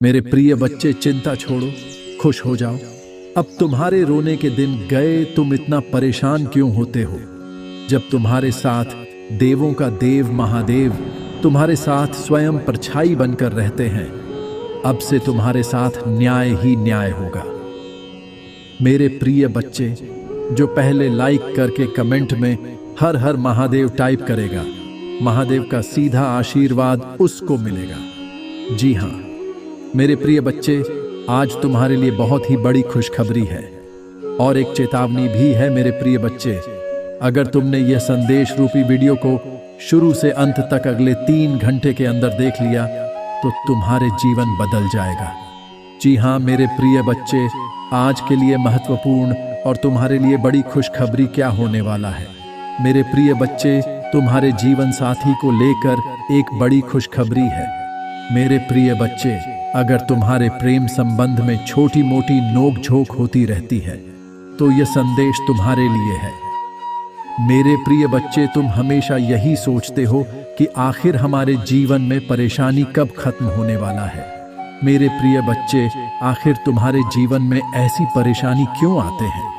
मेरे प्रिय बच्चे, चिंता छोड़ो, खुश हो जाओ। अब तुम्हारे रोने के दिन गए। तुम इतना परेशान क्यों होते हो जब तुम्हारे साथ देवों का देव महादेव तुम्हारे साथ स्वयं परछाई बनकर रहते हैं। अब से तुम्हारे साथ न्याय ही न्याय होगा। मेरे प्रिय बच्चे, जो पहले लाइक करके कमेंट में हर हर महादेव टाइप करेगा, महादेव का सीधा आशीर्वाद उसको मिलेगा। जी हाँ मेरे प्रिय बच्चे, आज तुम्हारे लिए बहुत ही बड़ी खुशखबरी है और एक चेतावनी भी है। मेरे प्रिय बच्चे, अगर तुमने यह संदेश रूपी वीडियो को शुरू से अंत तक अगले 3 घंटे के अंदर देख लिया तो तुम्हारे जीवन बदल जाएगा। जी हाँ मेरे प्रिय बच्चे, आज के लिए महत्वपूर्ण और तुम्हारे लिए बड़ी खुशखबरी क्या होने वाला है। मेरे प्रिय बच्चे, तुम्हारे जीवन साथी को लेकर एक बड़ी खुशखबरी है। मेरे प्रिय बच्चे, अगर तुम्हारे प्रेम संबंध में छोटी मोटी नोक झोंक होती रहती है तो यह संदेश तुम्हारे लिए है। मेरे प्रिय बच्चे, तुम हमेशा यही सोचते हो कि आखिर हमारे जीवन में परेशानी कब खत्म होने वाला है। मेरे प्रिय बच्चे, आखिर तुम्हारे जीवन में ऐसी परेशानी क्यों आते हैं?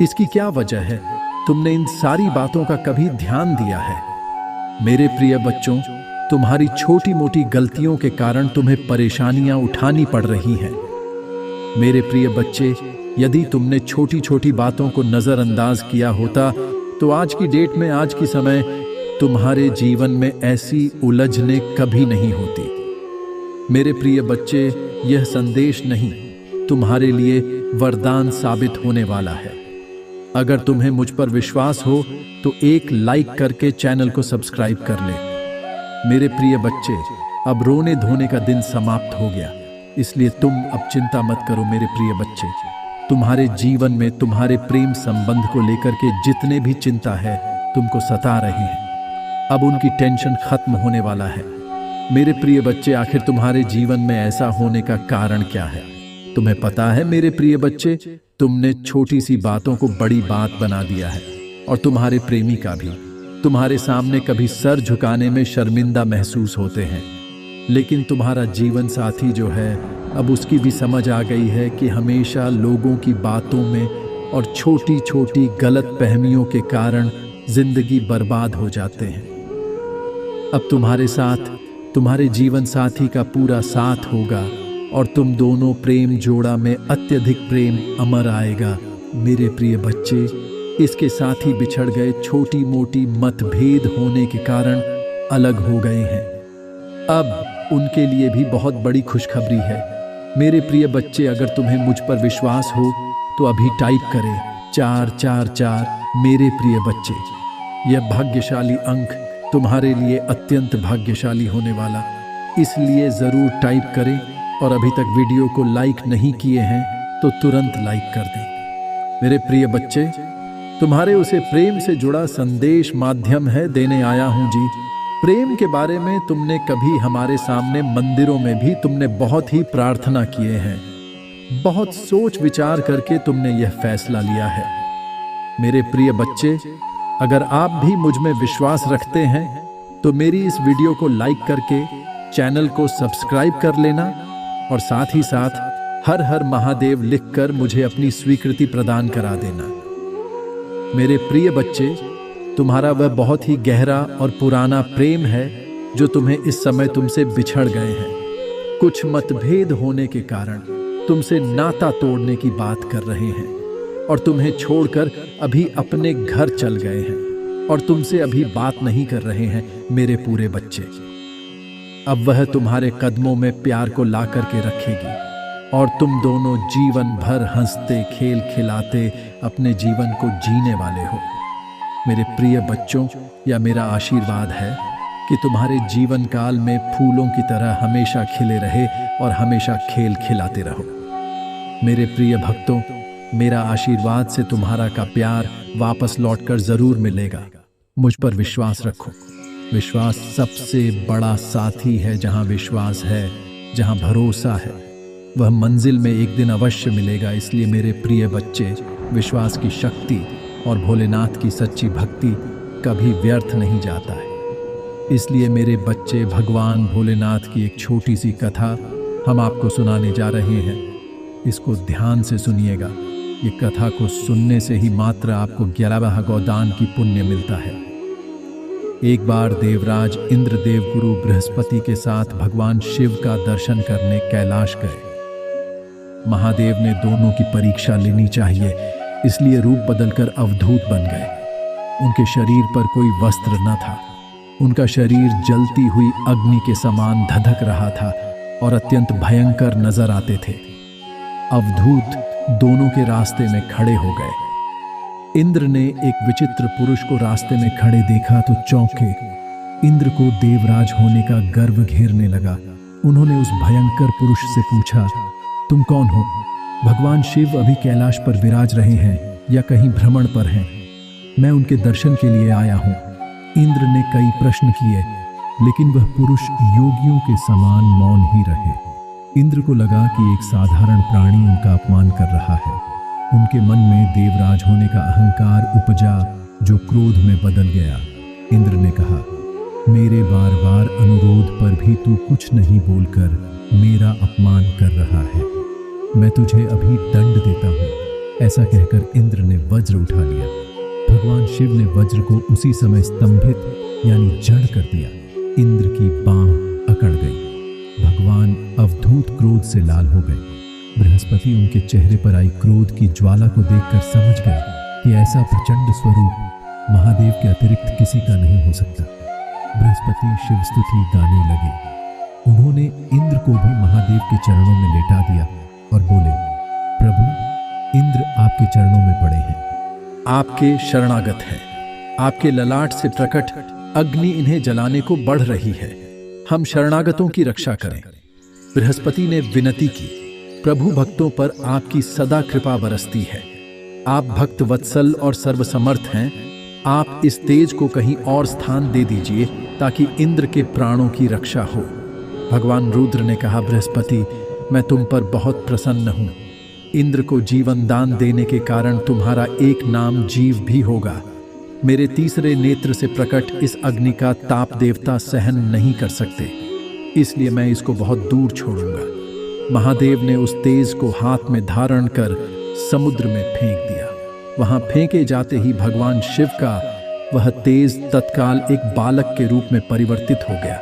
इसकी क्या वजह है? तुमने इन सारी बातों का कभी ध्यान दिया है? मेरे प्रिय बच्चों, तुम्हारी छोटी मोटी गलतियों के कारण तुम्हें परेशानियां उठानी पड़ रही हैं। मेरे प्रिय बच्चे, यदि तुमने छोटी छोटी बातों को नजरअंदाज किया होता तो आज की डेट में, आज की समय तुम्हारे जीवन में ऐसी उलझने कभी नहीं होती। मेरे प्रिय बच्चे, यह संदेश नहीं, तुम्हारे लिए वरदान साबित होने वाला है। अगर तुम्हें मुझ पर विश्वास हो तो एक लाइक करके चैनल को सब्सक्राइब कर ले। मेरे प्रिय बच्चे, अब रोने धोने का दिन समाप्त हो गया, इसलिए तुम अब चिंता मत करो। मेरे प्रिय बच्चे, तुम्हारे जीवन में तुम्हारे प्रेम संबंध को लेकर के जितने भी चिंता है तुमको सता रहे हैं, अब उनकी टेंशन खत्म होने वाला है। मेरे प्रिय बच्चे, आखिर तुम्हारे जीवन में ऐसा होने का कारण क्या है? तुम्हें पता है मेरे प्रिय बच्चे, तुमने छोटी सी बातों को बड़ी बात बना दिया है और तुम्हारे प्रेमी का भी। तुम्हारे सामने कभी सर झुकाने में शर्मिंदा महसूस होते हैं, लेकिन तुम्हारा जीवन साथी जो है, अब उसकी भी समझ आ गई है कि हमेशा लोगों की बातों में और छोटी छोटी गलत फहमियों के कारण जिंदगी बर्बाद हो जाते हैं। अब तुम्हारे साथ तुम्हारे जीवन साथी का पूरा साथ होगा और तुम दोनों प्रेम जोड़ा में अत्यधिक प्रेम अमर आएगा। मेरे प्रिय बच्चे, इसके साथ ही बिछड़ गए छोटी मोटी मतभेद होने के कारण अलग हो गए हैं। अब उनके लिए भी बहुत बड़ी खुशखबरी है। मेरे प्रिय बच्चे, अगर तुम्हें मुझ पर विश्वास हो तो अभी टाइप करें 444। मेरे प्रिय बच्चे, यह भाग्यशाली अंक तुम्हारे लिए अत्यंत भाग्यशाली होने वाला, इसलिए जरूर टाइप करें और अभी तक वीडियो को लाइक नहीं किए हैं तो तुरंत लाइक कर दें। मेरे प्रिय बच्चे, तुम्हारे उसे प्रेम से जुड़ा संदेश माध्यम है देने आया हूं जी। प्रेम के बारे में तुमने कभी हमारे सामने मंदिरों में भी तुमने बहुत ही प्रार्थना किए हैं, बहुत सोच विचार करके तुमने यह फैसला लिया है। मेरे प्रिय बच्चे, अगर आप भी मुझ में विश्वास रखते हैं तो मेरी इस वीडियो को लाइक करके चैनल को सब्सक्राइब कर लेना और साथ ही साथ हर हर महादेव लिखकर मुझे अपनी स्वीकृति प्रदान करा देना। मेरे प्रिय बच्चे, तुम्हारा वह बहुत ही गहरा और पुराना प्रेम है जो तुम्हें इस समय तुमसे बिछड़ गए हैं। कुछ मतभेद होने के कारण तुमसे नाता तोड़ने की बात कर रहे हैं और तुम्हें छोड़कर अभी अपने घर चल गए हैं और तुमसे अभी बात नहीं कर रहे हैं। मेरे पूरे बच्चे, अब वह तुम्हारे कदमों में प्यार को ला करके रखेगी और तुम दोनों जीवन भर हंसते खेल खिलाते अपने जीवन को जीने वाले हो। मेरे प्रिय बच्चों, यह मेरा आशीर्वाद है कि तुम्हारे जीवन काल में फूलों की तरह हमेशा खिले रहे और हमेशा खेल खिलाते रहो। मेरे प्रिय भक्तों, मेरा आशीर्वाद से तुम्हारा का प्यार वापस लौटकर जरूर मिलेगा। मुझ पर विश्वास रखो। विश्वास सबसे बड़ा साथी है। जहां विश्वास है, जहां भरोसा है, वह मंजिल में एक दिन अवश्य मिलेगा। इसलिए मेरे प्रिय बच्चे, विश्वास की शक्ति और भोलेनाथ की सच्ची भक्ति कभी व्यर्थ नहीं जाता है। इसलिए मेरे बच्चे, भगवान भोलेनाथ की एक छोटी सी कथा हम आपको सुनाने जा रहे हैं। इसको ध्यान से सुनिएगा। ये कथा को सुनने से ही मात्र आपको 11वां गोदान की पुण्य मिलता है। एक बार देवराज इंद्र देवगुरु बृहस्पति के साथ भगवान शिव का दर्शन करने कैलाश गए। महादेव ने दोनों की परीक्षा लेनी चाहिए, इसलिए रूप बदलकर अवधूत बन गए। उनके शरीर पर कोई वस्त्र न था। उनका शरीर जलती हुई अग्नि के समान धधक रहा था और अत्यंत भयंकर नजर आते थे। अवधूत दोनों के रास्ते में खड़े हो गए। इंद्र ने एक विचित्र पुरुष को रास्ते में खड़े देखा तो चौंके। इंद्र को देवराज होने का गर्व घेरने लगा। उन्होंने उस भयंकर पुरुष से पूछा, तुम कौन हो? भगवान शिव अभी कैलाश पर विराज रहे हैं या कहीं भ्रमण पर हैं? मैं उनके दर्शन के लिए आया हूं। इंद्र ने कई प्रश्न किए, लेकिन वह पुरुष योगियों के समान मौन ही रहे। इंद्र को लगा कि एक साधारण प्राणी उनका अपमान कर रहा है। उनके मन में देवराज होने का अहंकार उपजा, जो क्रोध में बदल गया। इंद्र ने कहा, मेरे बार बार अनुरोध पर भी तू कुछ नहीं बोलकर मेरा अपमान कर रहा है। मैं तुझे अभी दंड देता हूं। ऐसा कहकर इंद्र ने वज्र उठा लिया। भगवान शिव ने वज्र को उसी समय स्तंभित यानी जड़ कर दिया। इंद्र की बांह अकड़ गई। भगवान अवधूत क्रोध से लाल हो गए। बृहस्पति उनके चेहरे पर आई क्रोध की ज्वाला को देखकर समझ गए कि ऐसा प्रचंड स्वरूप महादेव के अतिरिक्त किसी का नहीं हो सकता। बृहस्पति शिव स्तुति गाने लगे। उन्होंने इंद्र को भी महादेव के चरणों में लेटा दिया और बोले, प्रभु, इंद्र आपके चरणों में पड़े हैं। आपके शरणागत हैं। आपके ललाट से प्रकट अग्नि इन्हें जलाने को बढ़ रही है। हम शरणागतों की रक्षा करें। बृहस्पति ने विनती की, प्रभु, भक्तों पर आपकी सदा कृपा बरसती है। आप भक्त वत्सल और सर्वसमर्थ हैं। आप इस तेज को कहीं और स्थान दे दीजिए ताकि इंद्र के प्राणों की रक्षा हो। भगवान रुद्र ने कहा, बृहस्पति, मैं तुम पर बहुत प्रसन्न हूं। इंद्र को जीवन दान देने के कारण तुम्हारा एक नाम जीव भी होगा। मेरे तीसरे नेत्र से प्रकट इस अग्नि का ताप देवता सहन नहीं कर सकते, इसलिए मैं इसको बहुत दूर छोड़ूंगा। महादेव ने उस तेज को हाथ में धारण कर समुद्र में फेंक दिया। वहां फेंके जाते ही भगवान शिव का वह तेज तत्काल एक बालक के रूप में परिवर्तित हो गया।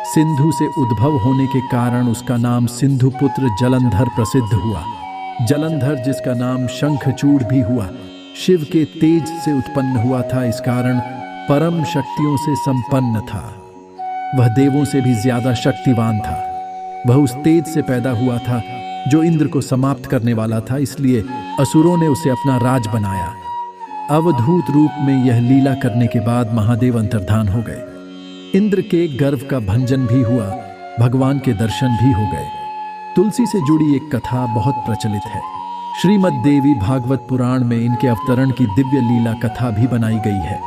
सिंधु से उद्भव होने के कारण उसका नाम सिंधुपुत्र जलंधर प्रसिद्ध हुआ। जलंधर, जिसका नाम शंखचूड़ भी हुआ, शिव के तेज से उत्पन्न हुआ था। इस कारण परम शक्तियों से संपन्न था। वह देवों से भी ज्यादा शक्तिवान था। वह उस तेज से पैदा हुआ था जो इंद्र को समाप्त करने वाला था, इसलिए असुरों ने उसे अपना राज बनाया। अवधूत रूप में यह लीला करने के बाद महादेव अंतर्धान हो गए। इंद्र के गर्व का भंजन भी हुआ। भगवान के दर्शन भी हो गए। तुलसी से जुड़ी एक कथा बहुत प्रचलित है। श्रीमद् देवी भागवत पुराण में इनके अवतरण की दिव्य लीला कथा भी बनाई गई है।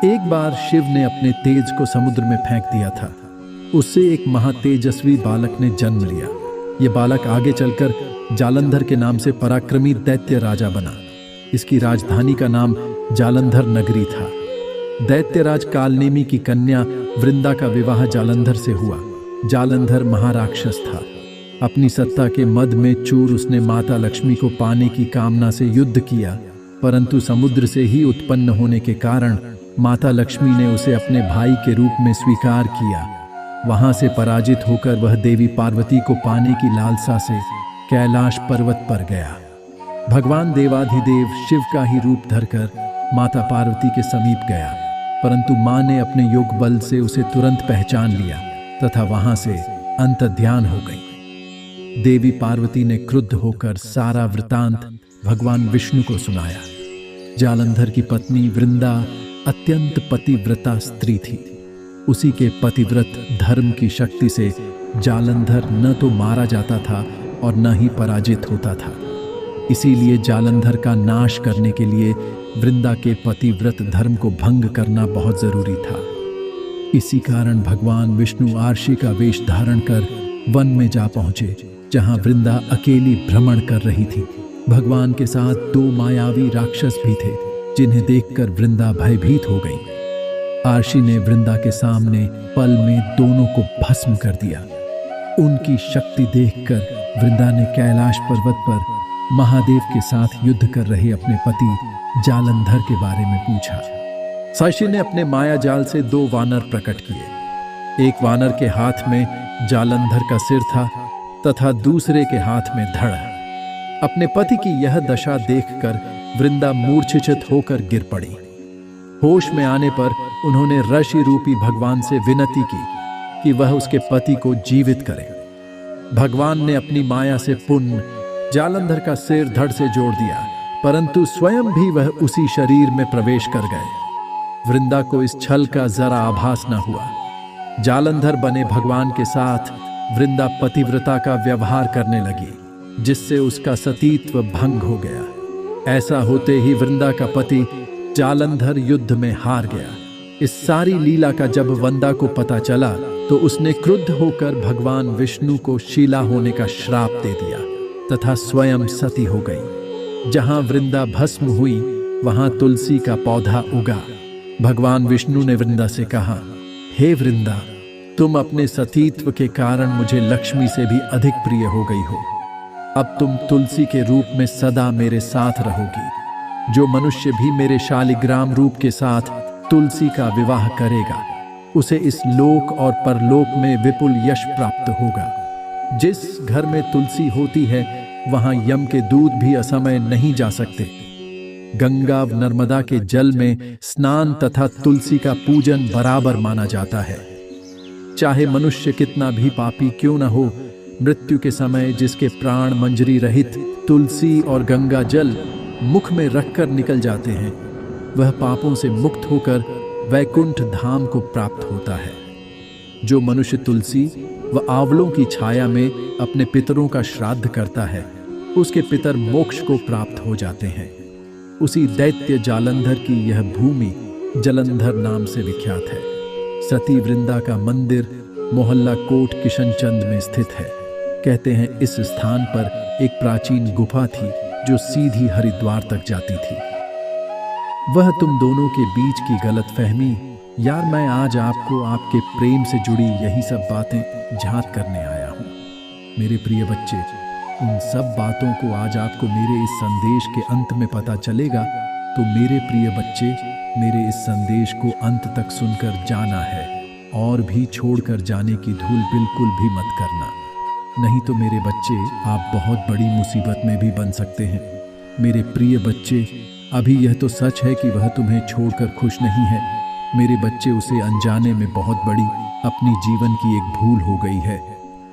एक बार शिव ने अपने तेज को समुद्र में फेंक दिया था। उससे एक महातेजस्वी बालक ने जन्म लिया। ये बालक आगे चलकर जालंधर के नाम से पराक्रमी दैत्य राजा बना। इसकी राजधानी का नाम जालंधर नगरी था। दैत्यराज कालनेमी की कन्या वृंदा का विवाह जालंधर से हुआ। जालंधर महाराक्षस था। अपनी सत्ता के मद में चूर उसने माता लक्ष्मी को पाने की कामना से युद्ध किया, परंतु समुद्र से ही उत्पन्न होने के कारण माता लक्ष्मी ने उसे अपने भाई के रूप में स्वीकार किया। वहां से पराजित होकर वह देवी पार्वती को पाने की लालसा से कैलाश पर्वत पर गया। भगवान देवाधिदेव शिव का ही रूप धरकर माता पार्वती के समीप गया, परंतु मां ने अपने योग बल से उसे तुरंत पहचान लिया तथा वहां से अंतर्ध्यान हो गई। देवी पार्वती ने क्रुद्ध होकर सारा वृतांत भगवान विष्णु को सुनाया। जालंधर की पत्नी वृंदा अत्यंत पतिव्रता स्त्री थी। उसी के पतिव्रत धर्म की शक्ति से जालंधर न तो मारा जाता था और न ही पराजित होता था। इसीलिए जालंधर का नाश करने के लिए वृंदा के पतिव्रत धर्म को भंग करना बहुत जरूरी था। इसी कारण भगवान विष्णु आर्षी का वेश धारण कर वन में जा पहुंचे, जहां वृंदा अकेली भ्रमण कर रही थी। भगवान के साथ 2 मायावी राक्षस भी थे, जिन्हें देखकर वृंदा भयभीत हो गई। आर्षी ने वृंदा के सामने पल में दोनों को भस्म कर दिया। उनकी शक्ति देखकर वृंदा ने कैलाश पर्वत पर महादेव के साथ युद्ध कर रहे अपने पति जालंधर के बारे में पूछा। साक्षी ने अपने माया जाल से 2 वानर प्रकट किए। एक वानर के हाथ में जालंधर का सिर था तथा दूसरे के हाथ में धड़। अपने पति की यह दशा देखकर वृंदा मूर्छित होकर गिर पड़ी। होश में आने पर उन्होंने ऋषि रूपी भगवान से विनती की कि वह उसके पति को जीवित करे। भगवान ने अपनी माया से पुण्य जालंधर का सिर धड़ से जोड़ दिया, परंतु स्वयं भी वह उसी शरीर में प्रवेश कर गए। वृंदा को इस छल का जरा आभास न हुआ। जालंधर बने भगवान के साथ वृंदा पतिव्रता का व्यवहार करने लगी, जिससे उसका सतीत्व भंग हो गया। ऐसा होते ही वृंदा का पति जालंधर युद्ध में हार गया। इस सारी लीला का जब वृंदा को पता चला तो उसने क्रुद्ध होकर भगवान विष्णु को शीला होने का श्राप दे दिया तथा स्वयं सती हो गई। जहां वृंदा भस्म हुई वहां तुलसी का पौधा उगा। भगवान विष्णु ने वृंदा से कहा, हे वृंदा, तुम अपने सतीत्व के कारण मुझे लक्ष्मी से भी अधिक प्रिय हो गई हो। अब तुम तुलसी के रूप में सदा मेरे साथ रहोगी। जो मनुष्य भी मेरे शालिग्राम रूप के साथ तुलसी का विवाह करेगा, उसे इस लोक और परलोक में विपुल यश प्राप्त होगा। जिस घर में तुलसी होती है वहां यम के दूत भी असमय नहीं जा सकते। गंगा व नर्मदा के जल में स्नान तथा तुलसी का पूजन बराबर माना जाता है। चाहे मनुष्य कितना भी पापी क्यों न हो, मृत्यु के समय जिसके प्राण मंजरी रहित तुलसी और गंगा जल मुख में रखकर निकल जाते हैं, वह पापों से मुक्त होकर वैकुंठ धाम को प्राप्त होता है। जो मनुष्य तुलसी व आंवलों की छाया में अपने पितरों का श्राद्ध करता है, उसके पितर मोक्ष को प्राप्त हो जाते हैं। उसी दैत्य जालंधर की यह भूमि जलंधर नाम से विख्यात है। सती वृंदा का मंदिर मोहल्ला कोट किशनचंद में स्थित है। कहते हैं इस स्थान पर एक प्राचीन गुफा थी जो सीधी हरिद्वार तक जाती थी। वह तुम दोनों के बीच की गलतफहमी, यार मैं आज आपको आपके प्रेम से जुड़ी यही सब बातें झांक करने आया हूँ। मेरे प्रिय बच्चे, उन सब बातों को आज आपको मेरे इस संदेश के अंत में पता चलेगा। तो मेरे प्रिय बच्चे, मेरे इस संदेश को अंत तक सुनकर जाना है और भी छोड़कर जाने की धूल बिल्कुल भी मत करना, नहीं तो मेरे बच्चे आप बहुत बड़ी मुसीबत में भी बन सकते हैं। मेरे प्रिय बच्चे, अभी यह तो सच है कि वह तुम्हें छोड़कर खुश नहीं है। मेरे बच्चे, उसे अनजाने में बहुत बड़ी अपनी जीवन की एक भूल हो गई है।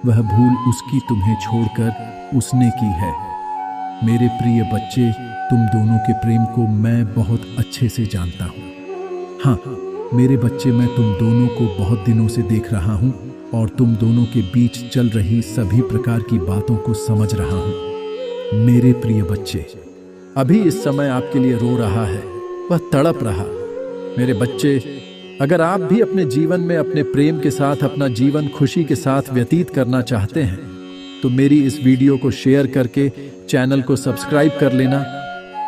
वह भूल उसकी तुम्हें छोड़कर उसने की है। मेरे प्रिय बच्चे, तुम दोनों के प्रेम को मैं बहुत अच्छे से जानता हूँ। हाँ मेरे बच्चे, मैं तुम दोनों को बहुत दिनों से देख रहा हूँ और तुम दोनों के बीच चल रही सभी प्रकार की बातों को समझ रहा हूँ। मेरे प्रिय बच्चे, अभी इस समय आपके लिए रो रहा है, वह तड़प रहा। मेरे बच्चे, अगर आप भी अपने जीवन में अपने प्रेम के साथ अपना जीवन खुशी के साथ व्यतीत करना चाहते हैं तो मेरी इस वीडियो को शेयर करके चैनल को सब्सक्राइब कर लेना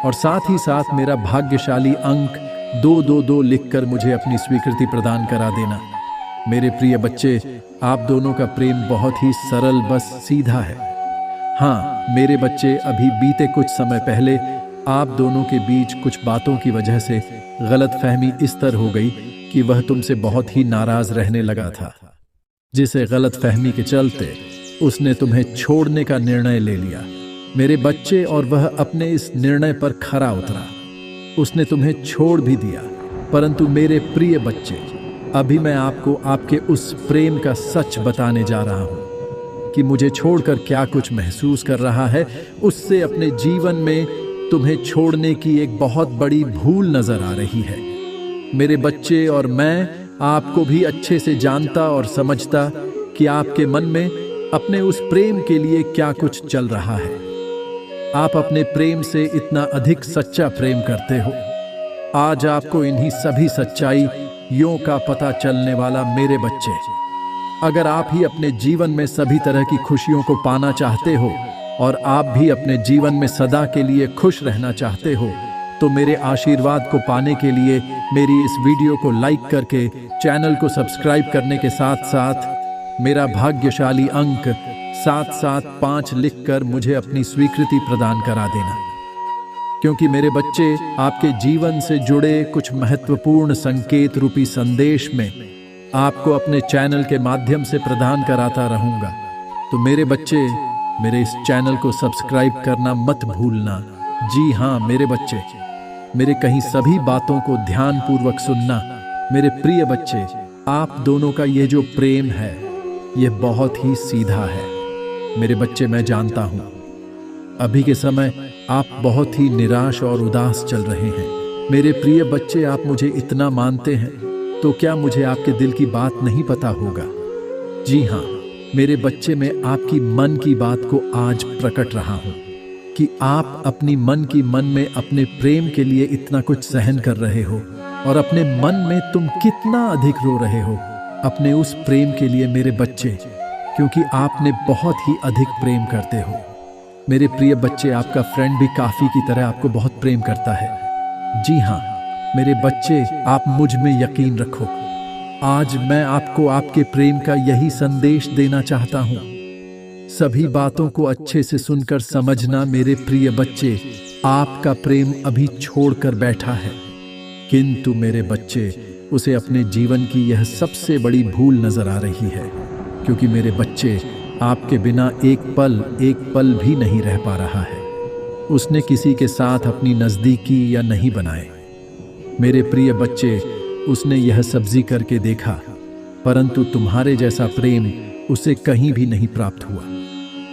और साथ ही साथ मेरा भाग्यशाली अंक 222 लिखकर मुझे अपनी स्वीकृति प्रदान करा देना। मेरे प्रिय बच्चे, आप दोनों का प्रेम बहुत ही सरल, बस सीधा है। हाँ मेरे बच्चे, अभी बीते कुछ समय पहले आप दोनों के बीच कुछ बातों की वजह से गलतफहमी इस तरह हो गई कि वह तुमसे बहुत ही नाराज रहने लगा था, जिसे गलतफहमी के चलते उसने तुम्हें छोड़ने का निर्णय ले लिया। मेरे बच्चे, और वह अपने इस निर्णय पर खरा उतरा। उसने तुम्हें छोड़ भी दिया, परंतु मेरे प्रिय बच्चे, अभी मैं आपको आपके उस प्रेम का सच बताने जा रहा हूं कि मुझे छोड़कर क्या कुछ महसूस कर रहा है। उससे अपने जीवन में तुम्हें छोड़ने की एक बहुत बड़ी भूल नजर आ रही है। मेरे बच्चे, और मैं आपको भी अच्छे से जानता और समझता कि आपके मन में अपने उस प्रेम के लिए क्या कुछ चल रहा है। आप अपने प्रेम से इतना अधिक सच्चा प्रेम करते हो। आज आपको इन्हीं सभी सच्चाइयों का पता चलने वाला। मेरे बच्चे, अगर आप ही अपने जीवन में सभी तरह की खुशियों को पाना चाहते हो और आप भी अपने जीवन में सदा के लिए खुश रहना चाहते हो, तो मेरे आशीर्वाद को पाने के लिए मेरी इस वीडियो को लाइक करके चैनल को सब्सक्राइब करने के साथ साथ मेरा भाग्यशाली अंक 775 लिखकर मुझे अपनी स्वीकृति प्रदान करा देना, क्योंकि मेरे बच्चे आपके जीवन से जुड़े कुछ महत्वपूर्ण संकेत रूपी संदेश में आपको अपने चैनल के माध्यम से प्रदान कराता रहूंगा। तो मेरे बच्चे, मेरे इस चैनल को सब्सक्राइब करना मत भूलना। जी हाँ मेरे बच्चे, मेरे कहीं सभी बातों को ध्यानपूर्वक सुनना। मेरे प्रिय बच्चे, आप दोनों का ये जो प्रेम है ये बहुत ही सीधा है। मेरे बच्चे, मैं जानता हूँ अभी के समय आप बहुत ही निराश और उदास चल रहे हैं। मेरे प्रिय बच्चे, आप मुझे इतना मानते हैं तो क्या मुझे आपके दिल की बात नहीं पता होगा? जी हाँ मेरे बच्चे, मैं आपकी मन की बात को आज प्रकट रहा हूँ कि आप अपनी मन की मन में अपने प्रेम के लिए इतना कुछ सहन कर रहे हो और अपने मन में तुम कितना अधिक रो रहे हो अपने उस प्रेम के लिए मेरे बच्चे, क्योंकि आपने बहुत ही अधिक प्रेम करते हो। मेरे प्रिय बच्चे, आपका फ्रेंड भी काफी की तरह आपको बहुत प्रेम करता है। जी हाँ मेरे बच्चे, आप मुझ में यकीन रखो। आज मैं आपको आपके प्रेम का यही संदेश देना चाहता हूँ। सभी बातों को अच्छे से सुनकर समझना मेरे प्रिय बच्चे, आपका प्रेम अभी छोड़कर बैठा है, किंतु मेरे बच्चे उसे अपने जीवन की यह सबसे बड़ी भूल नजर आ रही है, क्योंकि मेरे बच्चे आपके बिना एक पल भी नहीं रह पा रहा है। उसने किसी के साथ अपनी नजदीकी या नहीं बनाए। मेरे प्रिय बच्चे, उसने यह सब्जी करके देखा, परंतु तुम्हारे जैसा प्रेम उसे कहीं भी नहीं प्राप्त हुआ।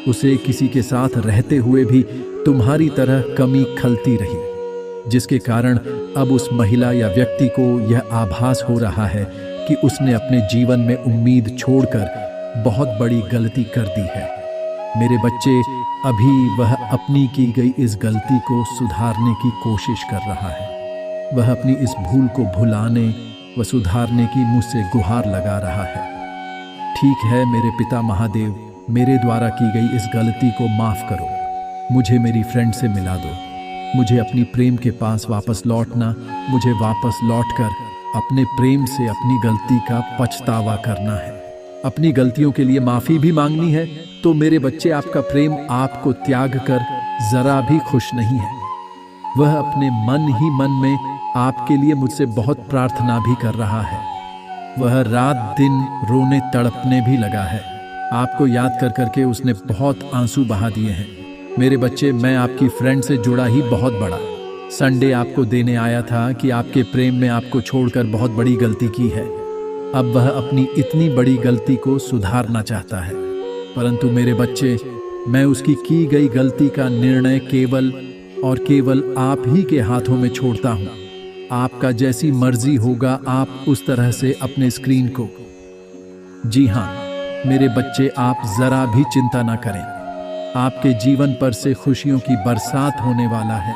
उसे किसी के साथ रहते हुए भी तुम्हारी तरह कमी खलती रही, जिसके कारण अब उस महिला या व्यक्ति को यह आभास हो रहा है कि उसने अपने जीवन में उम्मीद छोड़कर बहुत बड़ी गलती कर दी है। मेरे बच्चे, अभी वह अपनी की गई इस गलती को सुधारने की कोशिश कर रहा है। वह अपनी इस भूल को भुलाने व सुधारने की मुझसे गुहार लगा रहा है। ठीक है मेरे पिता महादेव, मेरे द्वारा की गई इस गलती को माफ करो। मुझे मेरी फ्रेंड से मिला दो। मुझे अपनी प्रेम के पास वापस लौटना, मुझे वापस लौटकर अपने प्रेम से अपनी गलती का पछतावा करना है। अपनी गलतियों के लिए माफी भी मांगनी है। तो मेरे बच्चे, आपका प्रेम आपको त्याग कर जरा भी खुश नहीं है। वह अपने मन ही मन में आपके लिए मुझसे बहुत प्रार्थना भी कर रहा है। वह रात दिन रोने तड़पने भी लगा है। आपको याद कर करके उसने बहुत आंसू बहा दिए हैं। मेरे बच्चे, मैं आपकी फ्रेंड से जुड़ा ही बहुत बड़ा संडे आपको देने आया था कि आपके प्रेम में आपको छोड़कर बहुत बड़ी गलती की है। अब वह अपनी इतनी बड़ी गलती को सुधारना चाहता है, परंतु मेरे बच्चे, मैं उसकी की गई गलती का निर्णय केवल और केवल आप ही के हाथों में छोड़ता हूँ। आपका जैसी मर्जी होगा आप उस तरह से अपने स्क्रीन को। जी हाँ मेरे बच्चे, आप जरा भी चिंता ना करें। आपके जीवन पर से खुशियों की बरसात होने वाला है।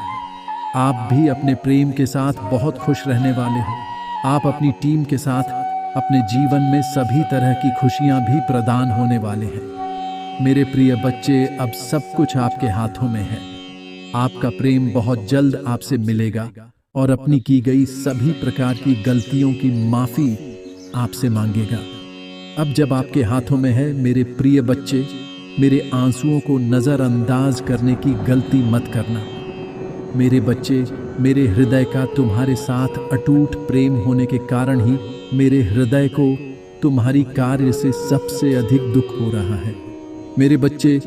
आप भी अपने प्रेम के साथ बहुत खुश रहने वाले हो। आप अपनी टीम के साथ अपने जीवन में सभी तरह की खुशियां भी प्रदान होने वाले हैं। मेरे प्रिय बच्चे, अब सब कुछ आपके हाथों में है। आपका प्रेम बहुत जल्द आपसे मिलेगा और अपनी की गई सभी प्रकार की गलतियों की माफी आपसे मांगेगा। अब जब आपके हाथों में है मेरे प्रिय बच्चे, मेरे आंसुओं को नजरअंदाज करने की गलती मत करना। मेरे बच्चे, मेरे हृदय का तुम्हारे साथ अटूट प्रेम होने के कारण ही मेरे हृदय को तुम्हारी कार्य से सबसे अधिक दुख हो रहा है। मेरे बच्चे,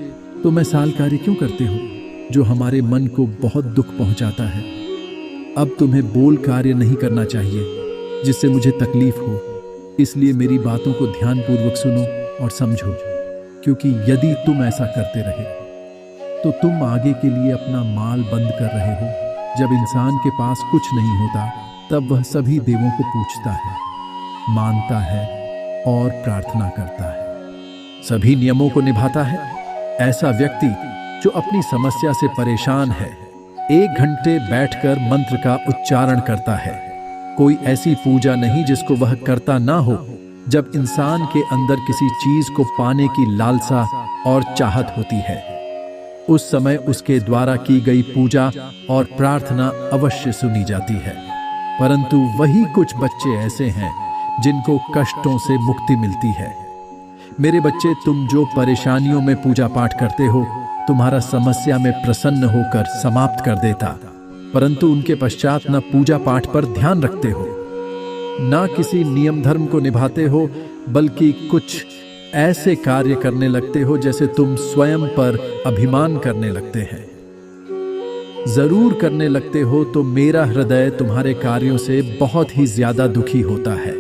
तुम ऐसा कार्य क्यों करते हो जो हमारे मन को बहुत दुख पहुंचाता है? अब तुम्हें बोल कार्य नहीं करना चाहिए जिससे मुझे तकलीफ हो। इसलिए मेरी बातों को ध्यानपूर्वक सुनो और समझो, क्योंकि यदि तुम ऐसा करते रहे तो तुम आगे के लिए अपना माल बंद कर रहे हो। जब इंसान के पास कुछ नहीं होता तब वह सभी देवों को पूछता है, मानता है और प्रार्थना करता है, सभी नियमों को निभाता है। ऐसा व्यक्ति जो अपनी समस्या से परेशान है 1 घंटे बैठकर मंत्र का उच्चारण करता है। कोई ऐसी पूजा नहीं जिसको वह करता ना हो। जब इंसान के अंदर किसी चीज को पाने की लालसा और चाहत होती है, उस समय उसके द्वारा की गई पूजा और प्रार्थना अवश्य सुनी जाती है। परंतु वही कुछ बच्चे ऐसे हैं जिनको कष्टों से मुक्ति मिलती है। मेरे बच्चे, तुम जो परेशानियों में पूजा पाठ करते हो तुम्हारा समस्या में प्रसन्न होकर समाप्त कर देता, परंतु उनके पश्चात न पूजा पाठ पर ध्यान रखते हो, ना किसी नियम धर्म को निभाते हो, बल्कि कुछ ऐसे कार्य करने लगते हो जैसे तुम स्वयं पर अभिमान करने लगते हैं। जरूर करने लगते हो तो मेरा हृदय तुम्हारे कार्यों से बहुत ही ज्यादा दुखी होता है।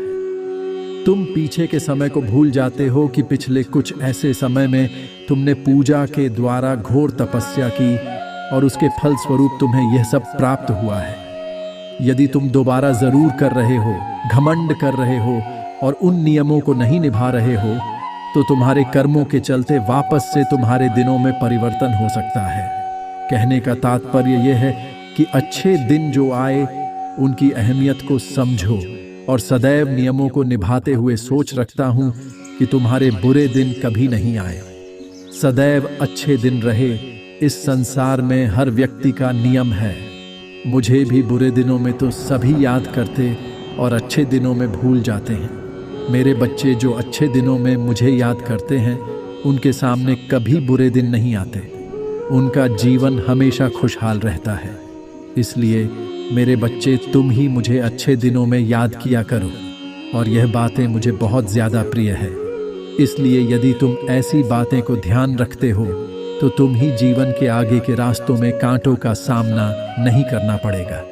तुम पीछे के समय को भूल जाते हो कि पिछले कुछ ऐसे समय में तुमने पूजा के द्वारा घोर तपस्या की और उसके फल स्वरूप तुम्हें यह सब प्राप्त हुआ है। यदि तुम दोबारा जरूर कर रहे हो, घमंड कर रहे हो और उन नियमों को नहीं निभा रहे हो, तो तुम्हारे कर्मों के चलते वापस से तुम्हारे दिनों में परिवर्तन हो सकता है। कहने का तात्पर्य यह है कि अच्छे दिन जो आए उनकी अहमियत को समझो और सदैव नियमों को निभाते हुए सोच रखता हूं कि तुम्हारे बुरे दिन कभी नहीं आए। सदैव अच्छे दिन रहे, इस संसार में हर व्यक्ति का नियम है। मुझे भी बुरे दिनों में तो सभी याद करते और अच्छे दिनों में भूल जाते हैं। मेरे बच्चे जो अच्छे दिनों में मुझे याद करते हैं उनके सामने कभी बुरे दिन नहीं आते, उनका जीवन हमेशा खुशहाल रहता है। इसलिए मेरे बच्चे, तुम ही मुझे अच्छे दिनों में याद किया करो और यह बातें मुझे बहुत ज़्यादा प्रिय है। इसलिए यदि तुम ऐसी बातें को ध्यान रखते हो तो तुम ही जीवन के आगे के रास्तों में कांटों का सामना नहीं करना पड़ेगा।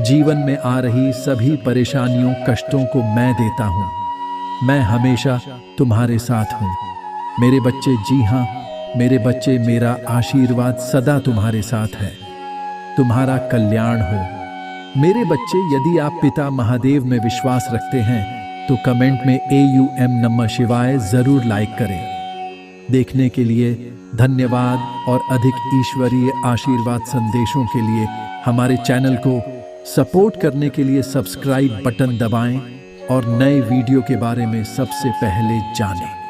जीवन में आ रही सभी परेशानियों, कष्टों को मैं देता हूँ। मैं हमेशा तुम्हारे साथ हूँ मेरे बच्चे। जी हाँ मेरे बच्चे, मेरा आशीर्वाद सदा तुम्हारे साथ है। तुम्हारा कल्याण हो। मेरे बच्चे, यदि आप पिता महादेव में विश्वास रखते हैं तो कमेंट में AUM नमः शिवाय जरूर लाइक करें। देखने के लिए धन्यवाद और अधिक ईश्वरीय आशीर्वाद संदेशों के लिए हमारे चैनल को सपोर्ट करने के लिए सब्सक्राइब बटन दबाएं और नए वीडियो के बारे में सबसे पहले जानें।